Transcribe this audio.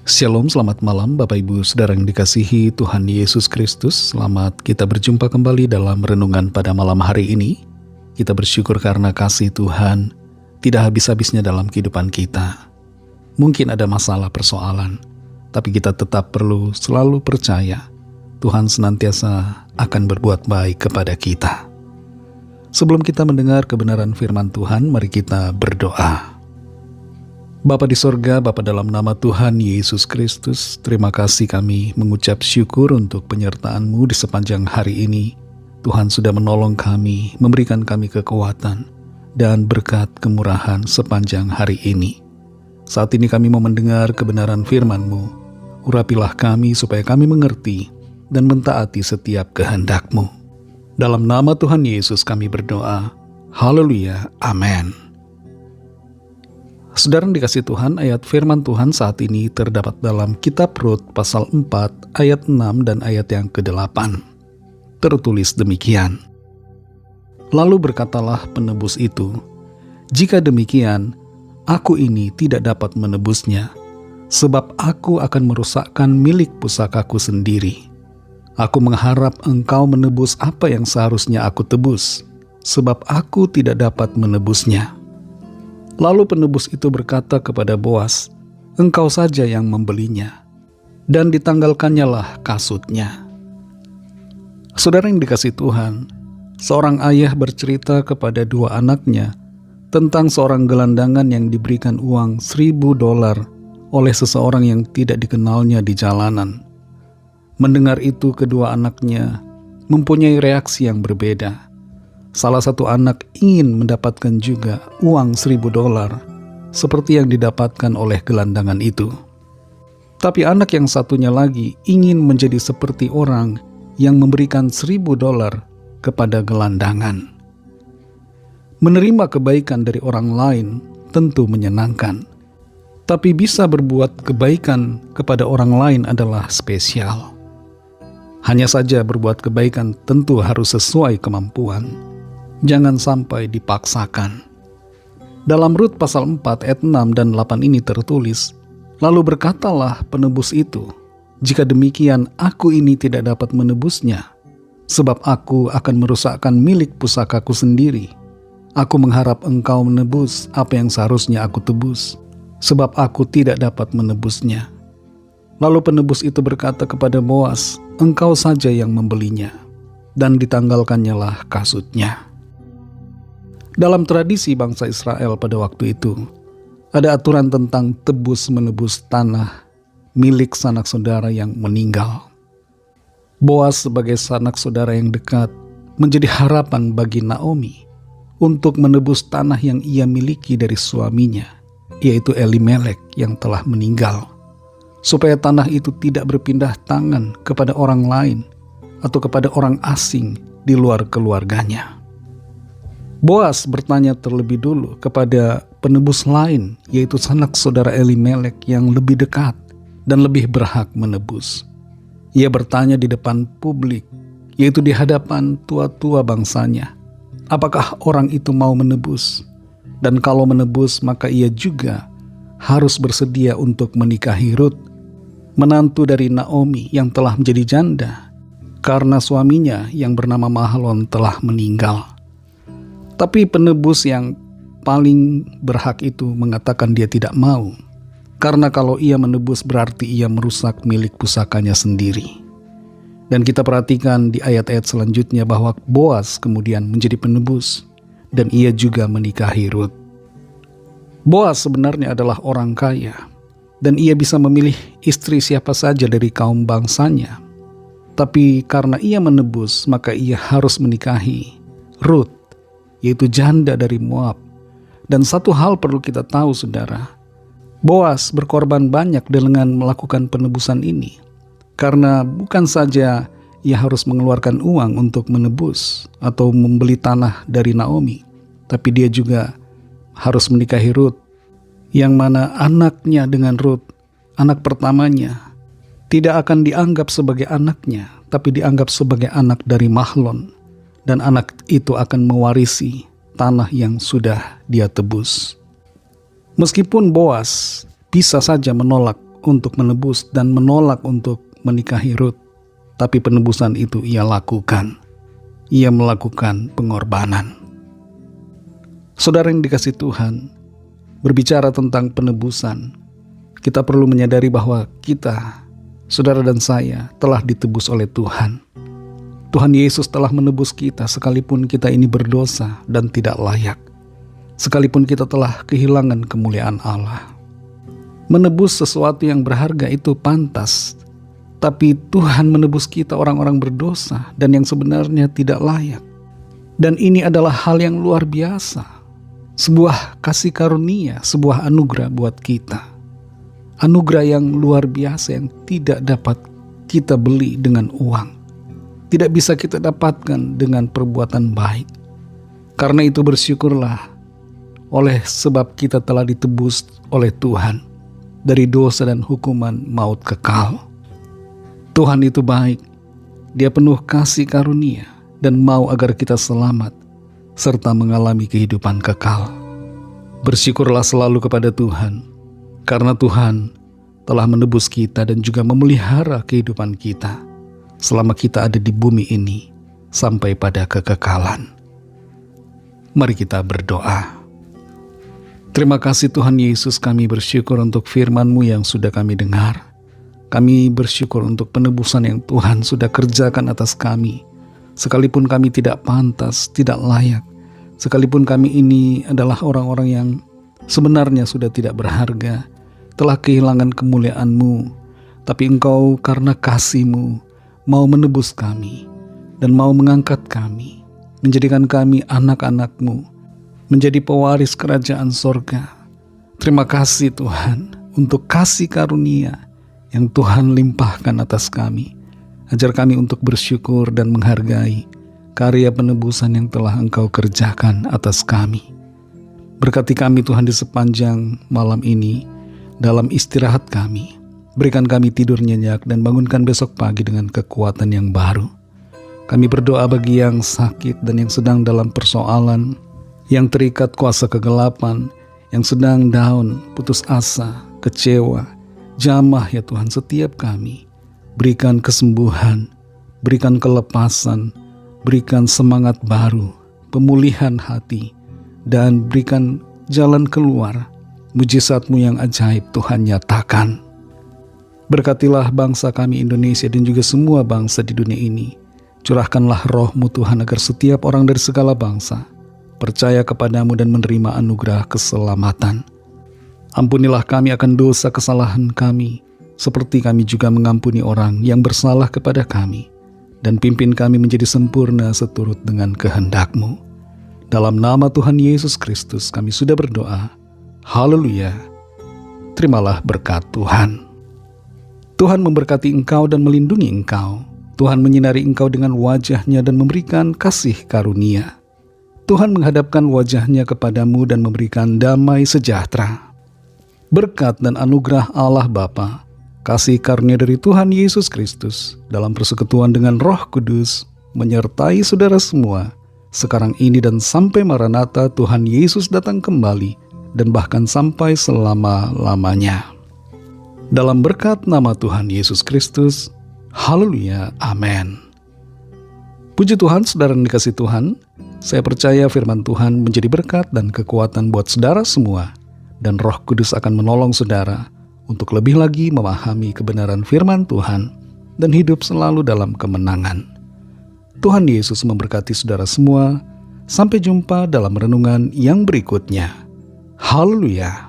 Shalom, selamat malam Bapak Ibu Saudara yang dikasihi Tuhan Yesus Kristus. Selamat kita berjumpa kembali dalam renungan pada malam hari ini. Kita bersyukur karena kasih Tuhan tidak habis-habisnya dalam kehidupan kita. Mungkin ada masalah persoalan, tapi kita tetap perlu selalu percaya Tuhan senantiasa akan berbuat baik kepada kita. Sebelum kita mendengar kebenaran firman Tuhan, mari kita berdoa. Bapa di sorga, Bapa dalam nama Tuhan Yesus Kristus, terima kasih kami mengucap syukur untuk penyertaan-Mu di sepanjang hari ini. Tuhan sudah menolong kami, memberikan kami kekuatan dan berkat kemurahan sepanjang hari ini. Saat ini kami mau mendengar kebenaran firman-Mu. Urapilah kami supaya kami mengerti dan mentaati setiap kehendak-Mu. Dalam nama Tuhan Yesus kami berdoa. Haleluya. Amin. Saudara yang dikasihi Tuhan, ayat firman Tuhan saat ini terdapat dalam kitab Rut pasal 4 ayat 6 dan ayat yang ke-8. Tertulis demikian. Lalu berkatalah penebus itu, "Jika demikian, aku ini tidak dapat menebusnya, sebab aku akan merusakkan milik pusakaku sendiri. Aku mengharap engkau menebus apa yang seharusnya aku tebus, sebab aku tidak dapat menebusnya." Lalu penebus itu berkata kepada Boas, "Engkau saja yang membelinya." Dan ditanggalkannyalah kasutnya. Saudara yang dikasihi Tuhan, seorang ayah bercerita kepada dua anaknya tentang seorang gelandangan yang diberikan uang $1.000 oleh seseorang yang tidak dikenalnya di jalanan. Mendengar itu, kedua anaknya mempunyai reaksi yang berbeda. Salah satu anak ingin mendapatkan juga uang $1.000 seperti yang didapatkan oleh gelandangan itu. Tapi anak yang satunya lagi ingin menjadi seperti orang yang memberikan $1.000 kepada gelandangan. Menerima kebaikan dari orang lain tentu menyenangkan, tapi bisa berbuat kebaikan kepada orang lain adalah spesial. Hanya saja berbuat kebaikan tentu harus sesuai kemampuan. Jangan sampai dipaksakan. Dalam Rut pasal 4 ayat 6 dan 8 ini tertulis, "Lalu berkatalah penebus itu, jika demikian aku ini tidak dapat menebusnya, sebab aku akan merusakkan milik pusakaku sendiri. Aku mengharap engkau menebus apa yang seharusnya aku tebus, sebab aku tidak dapat menebusnya." Lalu penebus itu berkata kepada Boas, "Engkau saja yang membelinya." Dan ditanggalkannyalah kasutnya. Dalam tradisi bangsa Israel pada waktu itu, ada aturan tentang tebus-menebus tanah milik sanak saudara yang meninggal. Boas sebagai sanak saudara yang dekat menjadi harapan bagi Naomi untuk menebus tanah yang ia miliki dari suaminya, yaitu Elimelek yang telah meninggal, supaya tanah itu tidak berpindah tangan kepada orang lain atau kepada orang asing di luar keluarganya. Boas bertanya terlebih dulu kepada penebus lain, yaitu sanak saudara Elimelek yang lebih dekat dan lebih berhak menebus. Ia bertanya di depan publik, yaitu di hadapan tua-tua bangsanya, apakah orang itu mau menebus? Dan kalau menebus, maka ia juga harus bersedia untuk menikahi Rut, menantu dari Naomi yang telah menjadi janda, karena suaminya yang bernama Mahlon telah meninggal. Tapi penebus yang paling berhak itu mengatakan dia tidak mau, karena kalau ia menebus berarti ia merusak milik pusakanya sendiri. Dan kita perhatikan di ayat-ayat selanjutnya bahwa Boas kemudian menjadi penebus dan ia juga menikahi Rut. Boas sebenarnya adalah orang kaya dan ia bisa memilih istri siapa saja dari kaum bangsanya. Tapi karena ia menebus, maka ia harus menikahi Rut, yaitu janda dari Moab. Dan satu hal perlu kita tahu, saudara, Boas berkorban banyak dengan melakukan penebusan ini, karena bukan saja ia harus mengeluarkan uang untuk menebus atau membeli tanah dari Naomi, tapi dia juga harus menikahi Rut, yang mana anaknya dengan Rut, anak pertamanya, tidak akan dianggap sebagai anaknya, tapi dianggap sebagai anak dari Mahlon. Dan anak itu akan mewarisi tanah yang sudah dia tebus. Meskipun Boas bisa saja menolak untuk menebus dan menolak untuk menikahi Rut, tapi penebusan itu ia lakukan. Ia melakukan pengorbanan. Saudara yang dikasihi Tuhan, berbicara tentang penebusan, kita perlu menyadari bahwa kita, saudara dan saya, telah ditebus oleh Tuhan. Tuhan Yesus telah menebus kita sekalipun kita ini berdosa dan tidak layak. Sekalipun kita telah kehilangan kemuliaan Allah. Menebus sesuatu yang berharga itu pantas, tapi Tuhan menebus kita orang-orang berdosa dan yang sebenarnya tidak layak. Dan ini adalah hal yang luar biasa. Sebuah kasih karunia, sebuah anugerah buat kita. Anugerah yang luar biasa yang tidak dapat kita beli dengan uang. Tidak bisa kita dapatkan dengan perbuatan baik. Karena itu bersyukurlah oleh sebab kita telah ditebus oleh Tuhan dari dosa dan hukuman maut kekal. Tuhan itu baik. Dia penuh kasih karunia dan mau agar kita selamat serta mengalami kehidupan kekal. Bersyukurlah selalu kepada Tuhan, karena Tuhan telah menebus kita dan juga memelihara kehidupan kita selama kita ada di bumi ini sampai pada kekekalan. Mari kita berdoa. Terima kasih Tuhan Yesus, kami bersyukur untuk firman-Mu yang sudah kami dengar. Kami bersyukur untuk penebusan yang Tuhan sudah kerjakan atas kami. Sekalipun kami tidak pantas, tidak layak. Sekalipun kami ini adalah orang-orang yang sebenarnya sudah tidak berharga, telah kehilangan kemuliaan-Mu. Tapi Engkau karena kasih-Mu mau menebus kami dan mau mengangkat kami, menjadikan kami anak-anak-Mu, menjadi pewaris kerajaan sorga. Terima kasih Tuhan untuk kasih karunia yang Tuhan limpahkan atas kami. Ajar kami untuk bersyukur dan menghargai karya penebusan yang telah Engkau kerjakan atas kami. Berkati kami Tuhan di sepanjang malam ini dalam istirahat kami. Berikan kami tidur nyenyak dan bangunkan besok pagi dengan kekuatan yang baru. Kami berdoa bagi yang sakit dan yang sedang dalam persoalan, yang terikat kuasa kegelapan, yang sedang down, putus asa, kecewa. Jamah ya Tuhan setiap kami. Berikan kesembuhan, berikan kelepasan, berikan semangat baru, pemulihan hati, dan berikan jalan keluar. Mujizat-Mu yang ajaib Tuhan nyatakan. Berkatilah bangsa kami Indonesia dan juga semua bangsa di dunia ini. Curahkanlah roh-Mu Tuhan agar setiap orang dari segala bangsa percaya kepadamu dan menerima anugerah keselamatan. Ampunilah kami akan dosa kesalahan kami, seperti kami juga mengampuni orang yang bersalah kepada kami. Dan pimpin kami menjadi sempurna seturut dengan kehendak-Mu. Dalam nama Tuhan Yesus Kristus kami sudah berdoa. Haleluya. Terimalah berkat Tuhan. Tuhan memberkati engkau dan melindungi engkau. Tuhan menyinari engkau dengan wajah-Nya dan memberikan kasih karunia. Tuhan menghadapkan wajah-Nya kepadamu dan memberikan damai sejahtera. Berkat dan anugerah Allah Bapa, kasih karunia dari Tuhan Yesus Kristus, dalam persekutuan dengan Roh Kudus, menyertai saudara semua, sekarang ini dan sampai Maranatha Tuhan Yesus datang kembali, dan bahkan sampai selama-lamanya. Dalam berkat nama Tuhan Yesus Kristus, haleluya, amin. Puji Tuhan, saudara yang dikasihi Tuhan, saya percaya firman Tuhan menjadi berkat dan kekuatan buat saudara semua, dan Roh Kudus akan menolong saudara untuk lebih lagi memahami kebenaran firman Tuhan dan hidup selalu dalam kemenangan. Tuhan Yesus memberkati saudara semua. Sampai jumpa dalam renungan yang berikutnya. Haleluya.